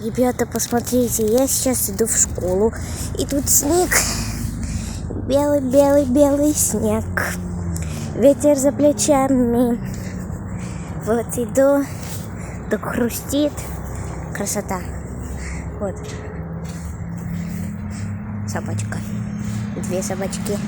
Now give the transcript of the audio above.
Ребята, посмотрите, я сейчас иду в школу, и тут снег, белый снег, ветер за плечами, вот иду, так хрустит, красота, вот, собачка, 2 собачки.